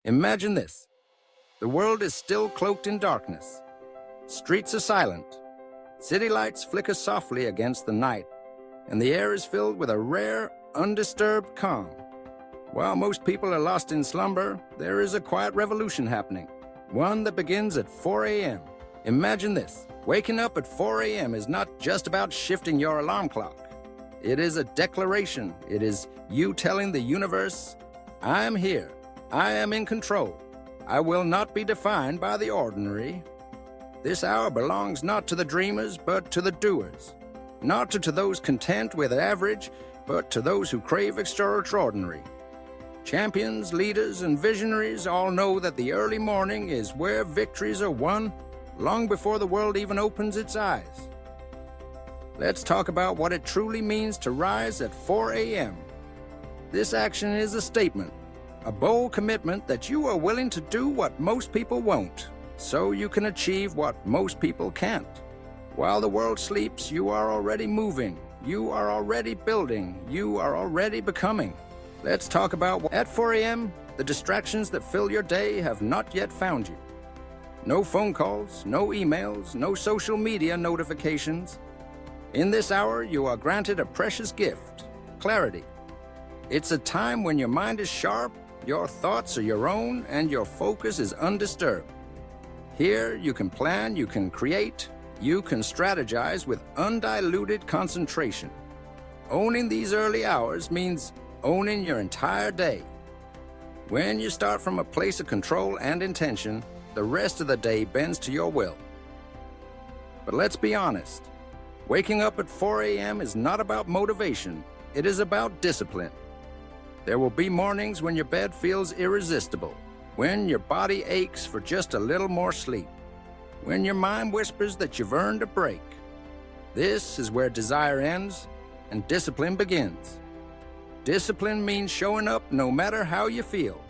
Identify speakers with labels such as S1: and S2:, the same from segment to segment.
S1: Imagine this. The world is still cloaked in darkness. Streets are silent. City lights flicker softly against the night, and the air is filled with a rare, undisturbed calm. While most people are lost in slumber, there is a quiet revolution happening, one that begins at 4 a.m. Imagine this. Waking up at 4 a.m. is not just about shifting your alarm clock. It is a declaration. It is you telling the universe, I am here. I am in control. I will not be defined by the ordinary. This hour belongs not to the dreamers, but to the doers. Not to those content with average, but to those who crave extraordinary. Champions, leaders, and visionaries all know that the early morning is where victories are won long before the world even opens its eyes. Let's talk about what it truly means to rise at 4 a.m. This action is a statement, a bold commitment that you are willing to do what most people won't, so you can achieve what most people can't. While the world sleeps, you are already moving, you are already building, you are already becoming. Let's talk about at 4 a.m., the distractions that fill your day have not yet found you. No phone calls, no emails, no social media notifications. In this hour, you are granted a precious gift, clarity. It's a time when your mind is sharp, your thoughts are your own, and your focus is undisturbed. Here, you can plan, you can create, you can strategize with undiluted concentration. Owning these early hours means owning your entire day. When you start from a place of control and intention, the rest of the day bends to your will. But let's be honest. Waking up at 4 a.m. is not about motivation. It is about discipline. There will be mornings when your bed feels irresistible, when your body aches for just a little more sleep, when your mind whispers that you've earned a break. This is where desire ends and discipline begins. Discipline means showing up no matter how you feel.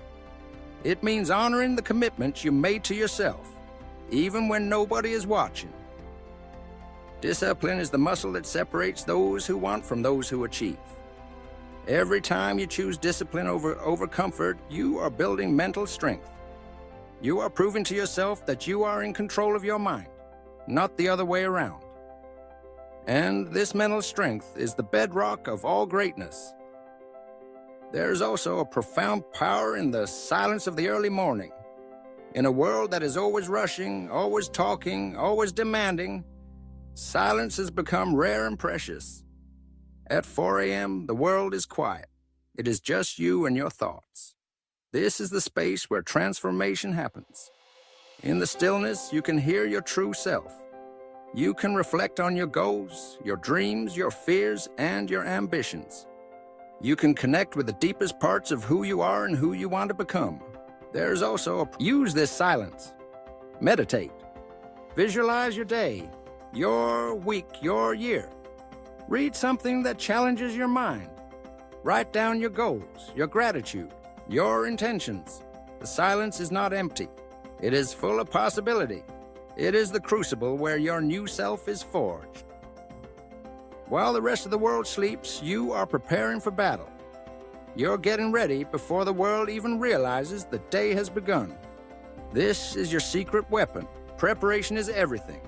S1: It means honoring the commitment you made to yourself, even when nobody is watching. Discipline is the muscle that separates those who want from those who achieve. Every time you choose discipline over comfort, you are building mental strength. You are proving to yourself that you are in control of your mind, not the other way around. And this mental strength is the bedrock of all greatness. There is also a profound power in the silence of the early morning. In a world that is always rushing, always talking, always demanding, silence has become rare and precious. At 4 a.m., the world is quiet. It is just you and your thoughts. This is the space where transformation happens. In the stillness, you can hear your true self. You can reflect on your goals, your dreams, your fears, and your ambitions. You can connect with the deepest parts of who you are and who you want to become. There's also use this silence. Meditate. Visualize your day, your week, your year. Read something that challenges your mind. Write down your goals, your gratitude, your intentions. The silence is not empty. It is full of possibility. It is the crucible where your new self is forged. While the rest of the world sleeps, you are preparing for battle. You're getting ready before the world even realizes the day has begun. This is your secret weapon. Preparation is everything.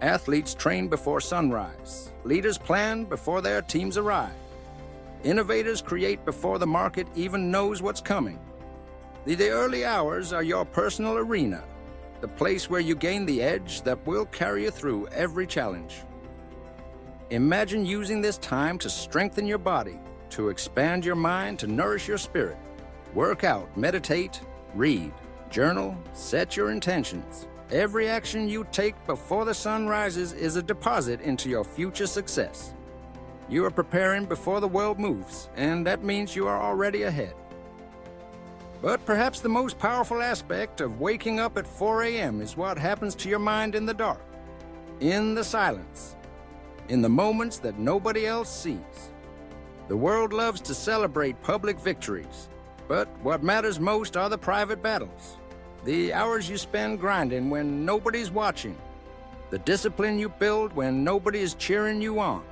S1: Athletes train before sunrise. Leaders plan before their teams arrive. Innovators create before the market even knows what's coming. The early hours are your personal arena, the place where you gain the edge that will carry you through every challenge. Imagine using this time to strengthen your body, to expand your mind, to nourish your spirit. Work out, meditate, read, journal, set your intentions. Every action you take before the sun rises is a deposit into your future success. You are preparing before the world moves, and that means you are already ahead. But perhaps the most powerful aspect of waking up at 4 a.m. is what happens to your mind in the dark, in the silence, in the moments that nobody else sees. The world loves to celebrate public victories, but what matters most are the private battles. The hours you spend grinding when nobody's watching. The discipline you build when nobody is cheering you on.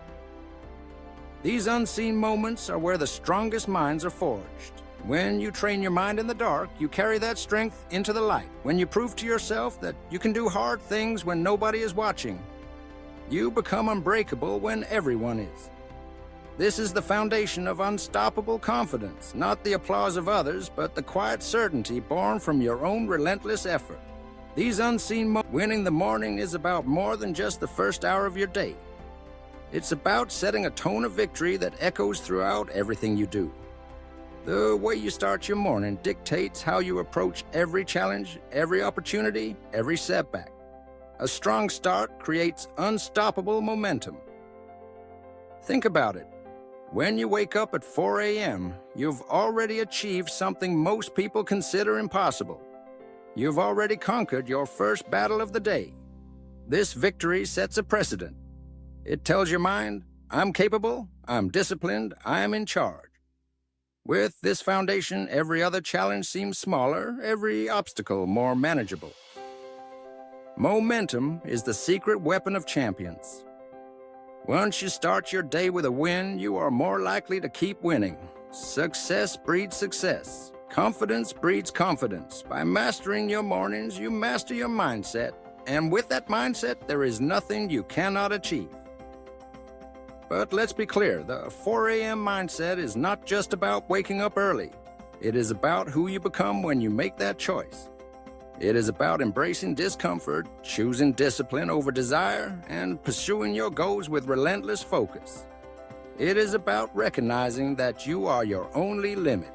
S1: These unseen moments are where the strongest minds are forged. When you train your mind in the dark, you carry that strength into the light. When you prove to yourself that you can do hard things when nobody is watching, you become unbreakable when everyone is. This is the foundation of unstoppable confidence, not the applause of others, but the quiet certainty born from your own relentless effort. These unseen winning the morning is about more than just the first hour of your day. It's about setting a tone of victory that echoes throughout everything you do. The way you start your morning dictates how you approach every challenge, every opportunity, every setback. A strong start creates unstoppable momentum. Think about it. When you wake up at 4 a.m., you've already achieved something most people consider impossible. You've already conquered your first battle of the day. This victory sets a precedent. It tells your mind, I'm capable, I'm disciplined, I'm in charge. With this foundation, every other challenge seems smaller, every obstacle more manageable. Momentum is the secret weapon of champions. Once you start your day with a win, you are more likely to keep winning. Success breeds success. Confidence breeds confidence. By mastering your mornings, you master your mindset. And with that mindset, there is nothing you cannot achieve. But let's be clear, the 4 a.m. mindset is not just about waking up early. It is about who you become when you make that choice. It is about embracing discomfort, choosing discipline over desire, and pursuing your goals with relentless focus. It is about recognizing that you are your only limit.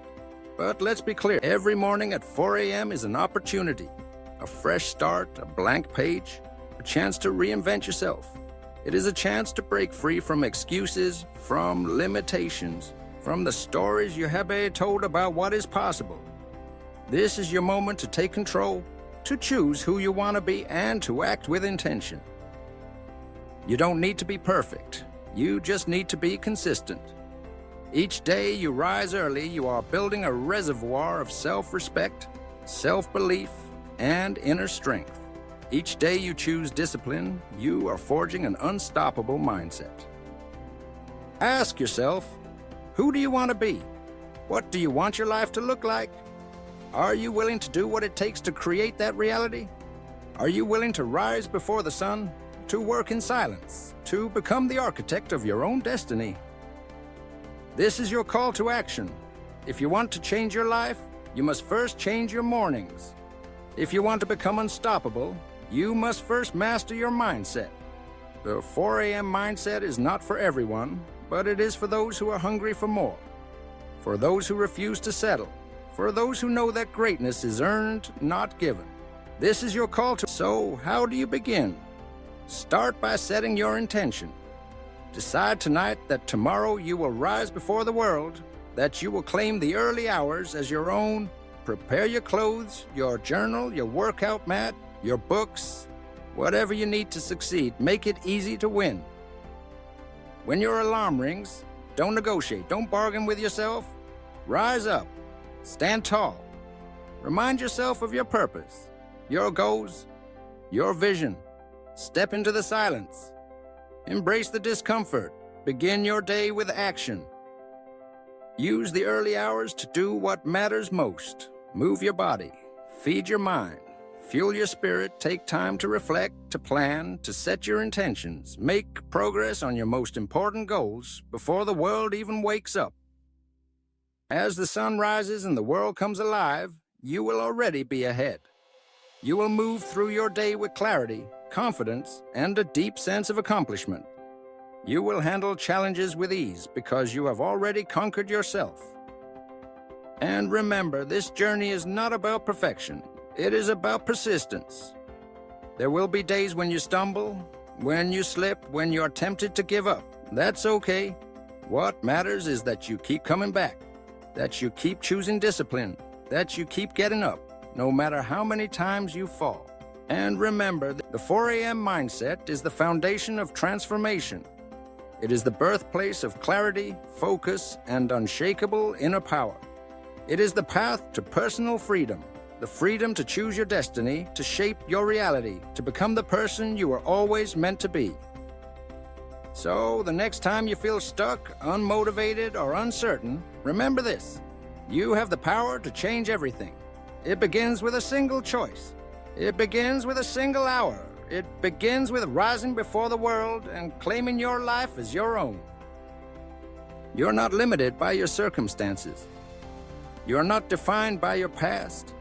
S1: But let's be clear, every morning at 4 a.m. is an opportunity. A fresh start, a blank page, a chance to reinvent yourself. It is a chance to break free from excuses, from limitations, from the stories you have been told about what is possible. This is your moment to take control, to choose who you want to be, and to act with intention. You don't need to be perfect. You just need to be consistent. Each day you rise early, you are building a reservoir of self-respect, self-belief, and inner strength. Each day you choose discipline, you are forging an unstoppable mindset. Ask yourself, who do you want to be? What do you want your life to look like? Are you willing to do what it takes to create that reality? Are you willing to rise before the sun, to work in silence, to become the architect of your own destiny? This is your call to action. If you want to change your life, you must first change your mornings. If you want to become unstoppable, you must first master your mindset. The 4 a.m. mindset is not for everyone, but it is for those who are hungry for more, for those who refuse to settle, for those who know that greatness is earned, not given. This is your call to. So, how do you begin? Start by setting your intention. Decide tonight that tomorrow you will rise before the world, that you will claim the early hours as your own. Prepare your clothes, your journal, your workout mat, your books, whatever you need to succeed. Make it easy to win. When your alarm rings, don't negotiate, don't bargain with yourself. Rise up, stand tall. Remind yourself of your purpose, your goals, your vision. Step into the silence. Embrace the discomfort. Begin your day with action. Use the early hours to do what matters most. Move your body, feed your mind, fuel your spirit, take time to reflect, to plan, to set your intentions, make progress on your most important goals before the world even wakes up. As the sun rises and the world comes alive, you will already be ahead. You will move through your day with clarity, confidence, and a deep sense of accomplishment. You will handle challenges with ease because you have already conquered yourself. And remember, this journey is not about perfection. It is about persistence. There will be days when you stumble, when you slip, when you're tempted to give up. That's okay. What matters is that you keep coming back, that you keep choosing discipline, that you keep getting up, no matter how many times you fall. And remember, the 4 a.m. mindset is the foundation of transformation. It is the birthplace of clarity, focus, and unshakable inner power. It is the path to personal freedom, the freedom to choose your destiny, to shape your reality, to become the person you were always meant to be. So, the next time you feel stuck, unmotivated, or uncertain, remember this. You have the power to change everything. It begins with a single choice. It begins with a single hour. It begins with rising before the world and claiming your life as your own. You're not limited by your circumstances. You're not defined by your past.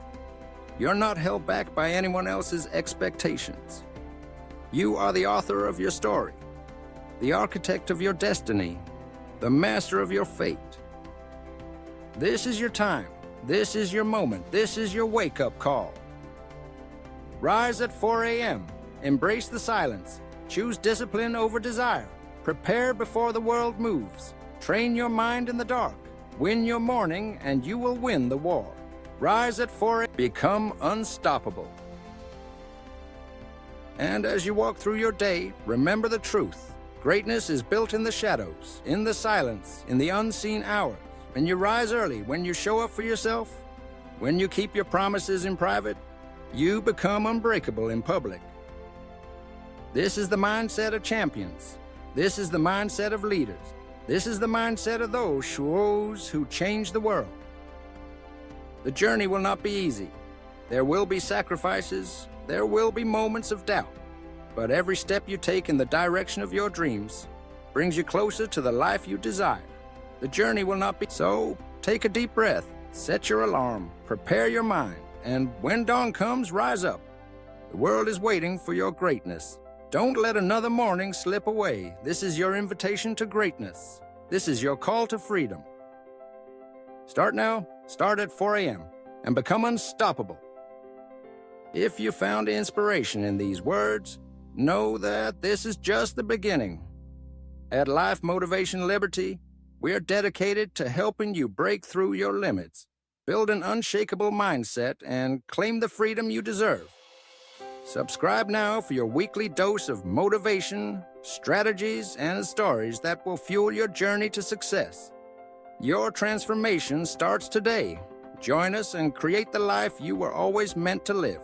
S1: You're not held back by anyone else's expectations. You are the author of your story, the architect of your destiny, the master of your fate. This is your time. This is your moment. This is your wake-up call. Rise at 4 a.m. Embrace the silence. Choose discipline over desire. Prepare before the world moves. Train your mind in the dark. Win your morning, and you will win the war. Rise at 4 a.m. Become unstoppable. And as you walk through your day, remember the truth. Greatness is built in the shadows, in the silence, in the unseen hours. When you rise early, when you show up for yourself, when you keep your promises in private, you become unbreakable in public. This is the mindset of champions. This is the mindset of leaders. This is the mindset of those who change the world. The journey will not be easy. There will be sacrifices. There will be moments of doubt. But every step you take in the direction of your dreams brings you closer to the life you desire. The journey will not be. So take a deep breath, set your alarm, prepare your mind, and when dawn comes, rise up. The world is waiting for your greatness. Don't let another morning slip away. This is your invitation to greatness. This is your call to freedom. Start now, start at 4 a.m., and become unstoppable. If you found inspiration in these words, know that this is just the beginning. At Life Motivation Liberty, we are dedicated to helping you break through your limits, build an unshakable mindset, and claim the freedom you deserve. Subscribe now for your weekly dose of motivation, strategies, and stories that will fuel your journey to success. Your transformation starts today. Join us and create the life you were always meant to live.